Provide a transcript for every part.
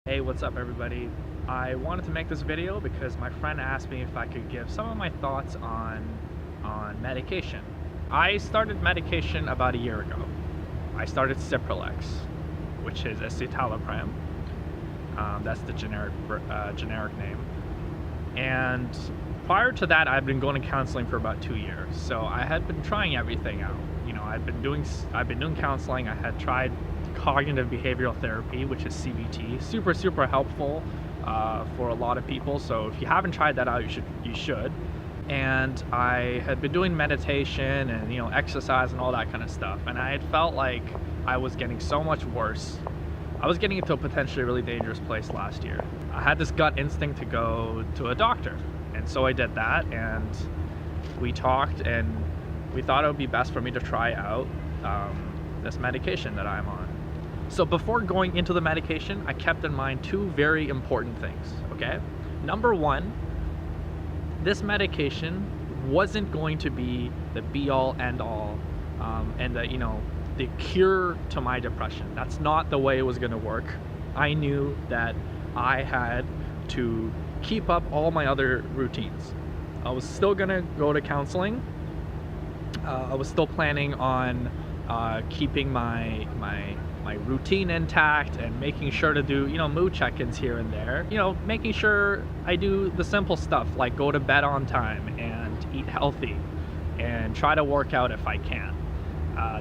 Hey, what's up everybody? I wanted to make this video because my friend asked me if I could give some of my thoughts on medication. I started medication about a year ago. I started Cipralex, which is escitalopram. That's the generic name. And prior to that, I've been going to counseling for about 2 years. So I had been trying everything out. You know, I've been doing counseling. I had tried cognitive behavioral therapy, which is CBT, super helpful for a lot of people. So if you haven't tried that out, you should. And I had been doing meditation and exercise and all that kind of stuff, and I had felt like I was getting so much worse. I was getting into a potentially really dangerous place last year. I had this gut instinct to go to a doctor, and so I did that, and we talked, and we thought it would be best for me to try out this medication that I'm on. So before going into the medication, I kept in mind two very important things, okay? Number one, this medication wasn't going to be the be-all, end-all, and the cure to my depression. That's not the way it was gonna work. I knew that I had to keep up all my other routines. I was still gonna go to counseling. I was still planning on keeping my routine intact and making sure to do mood check-ins here and there, making sure I do the simple stuff like go to bed on time and eat healthy and try to work out if I can.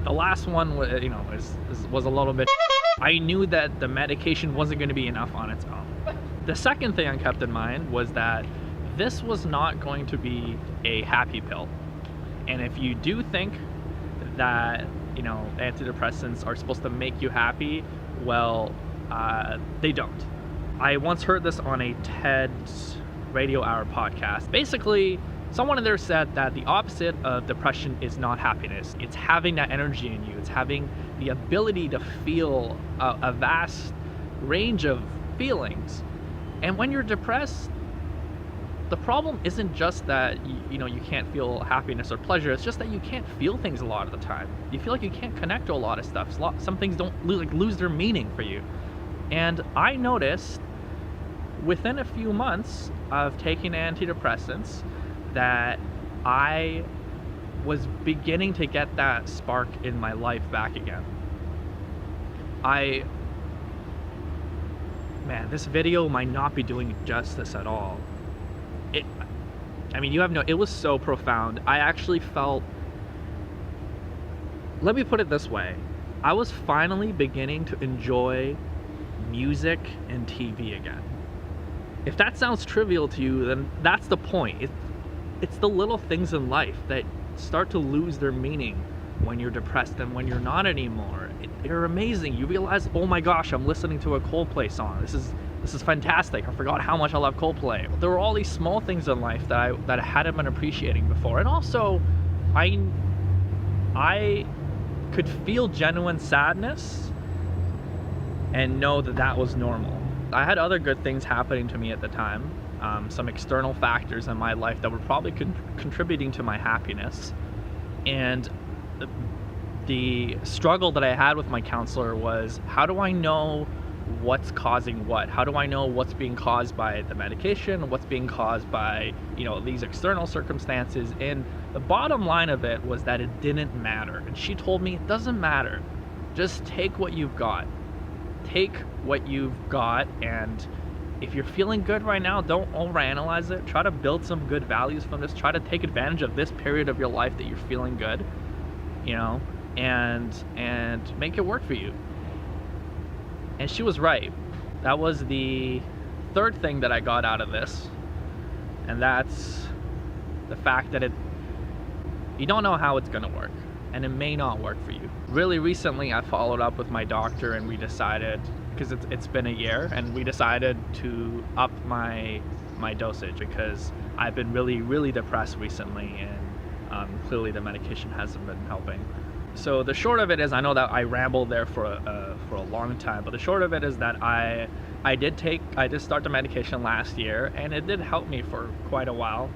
The last one was a little bit. I knew that the medication wasn't going to be enough on its own. The second thing I kept in mind was that this was not going to be a happy pill. And if you do think that antidepressants are supposed to make you happy, well, they don't. I once heard this on a TED Radio Hour podcast. Basically, someone in there said that the opposite of depression is not happiness. It's having that energy in you. It's having the ability to feel a vast range of feelings. And when you're depressed, the problem isn't just that you can't feel happiness or pleasure. It's just that you can't feel things a lot of the time. You feel like you can't connect to a lot of stuff. Some things don't lose their meaning for you. And I noticed within a few months of taking antidepressants that I was beginning to get that spark in my life back again. Man, this video might not be doing justice at all. It was so profound. I actually felt, let me put it this way, I was finally beginning to enjoy music and TV again. If that sounds trivial to you, then that's the point. It's the little things in life that start to lose their meaning when you're depressed and when you're not anymore. They're amazing. You realize, oh my gosh, I'm listening to a Coldplay song. This is fantastic. I forgot how much I love Coldplay. There were all these small things in life that I hadn't been appreciating before. And also, I could feel genuine sadness and know that that was normal. I had other good things happening to me at the time, some external factors in my life that were probably contributing to my happiness. And the struggle that I had with my counselor was, how do I know what's causing what? How do I know what's being caused by the medication, what's being caused by these external circumstances? And the bottom line of it was that it didn't matter. And she told me, it doesn't matter, just take what you've got. Take what you've got, and if you're feeling good right now, don't overanalyze it. Try to build some good values from this. Try to take advantage of this period of your life that you're feeling good, and make it work for you. And she was right. That was the third thing that I got out of this, and that's the fact that you don't know how it's gonna work, and it may not work for you. Really recently, I followed up with my doctor, and we decided, because it's been a year, and we decided to up my dosage because I've been really depressed recently, and clearly the medication hasn't been helping. So the short of it is, I know that I rambled there for a long time, but the short of it is that I did start the medication last year, and it did help me for quite a while,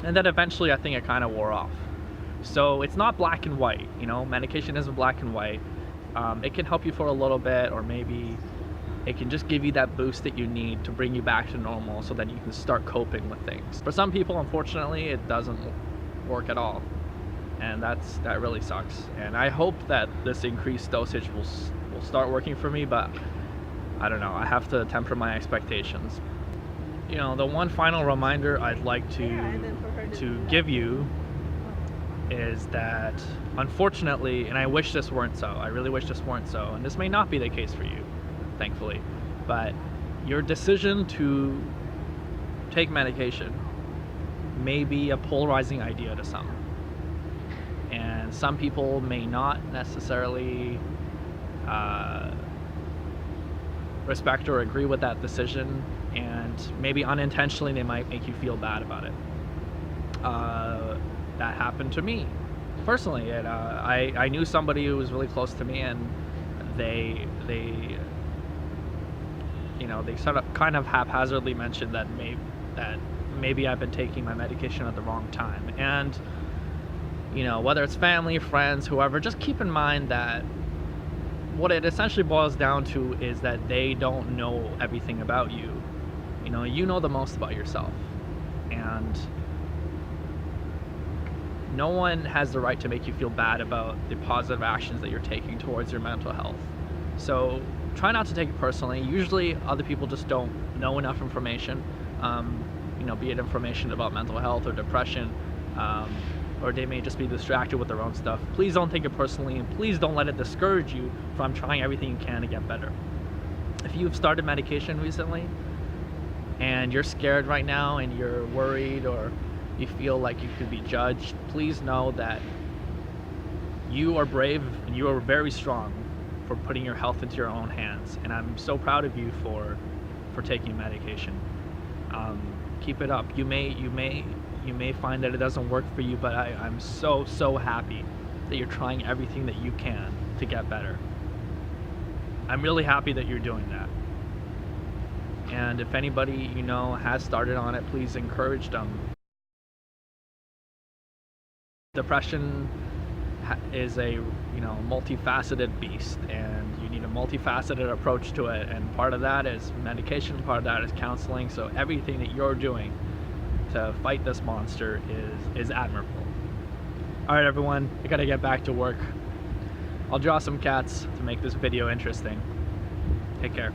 and then eventually I think it kind of wore off. So it's not black and white, medication isn't black and white. It can help you for a little bit, or maybe It can just give you that boost that you need to bring you back to normal so that you can start coping with things. For some people, unfortunately, it doesn't work at all. And that really sucks. And I hope that this increased dosage will start working for me, but I don't know. I have to temper my expectations. You know, the one final reminder I'd like to give you is that, unfortunately, and I wish this weren't so, I really wish this weren't so, and this may not be the case for you, thankfully, but your decision to take medication may be a polarizing idea to some. And some people may not necessarily respect or agree with that decision, and maybe unintentionally they might make you feel bad about it. That happened to me personally. I knew somebody who was really close to me, and they you know, they sort of kind of haphazardly mentioned that maybe I've been taking my medication at the wrong time. And you know, whether it's family, friends, whoever, just keep in mind that what it essentially boils down to is that they don't know everything about you. You know the most about yourself, and no one has the right to make you feel bad about the positive actions that you're taking towards your mental health. So try not to take it personally. Usually other people just don't know enough information, you know, be it information about mental health or depression, or they may just be distracted with their own stuff. Please don't take it personally, and please don't let it discourage you from trying everything you can to get better. If you've started medication recently and you're scared right now and you're worried, or you feel like you could be judged, please know that you are brave and you are very strong for putting your health into your own hands. And I'm so proud of you for taking medication. Keep it up. You may find that it doesn't work for you, but I'm so happy that you're trying everything that you can to get better. I'm really happy that you're doing that. And if anybody you know has started on it, please encourage them. Depression is a multifaceted beast, and you need a multifaceted approach to it, and part of that is medication, part of that is counseling. So everything that you're doing to fight this monster is admirable. Alright everyone, I gotta get back to work. I'll draw some cats to make this video interesting. Take care.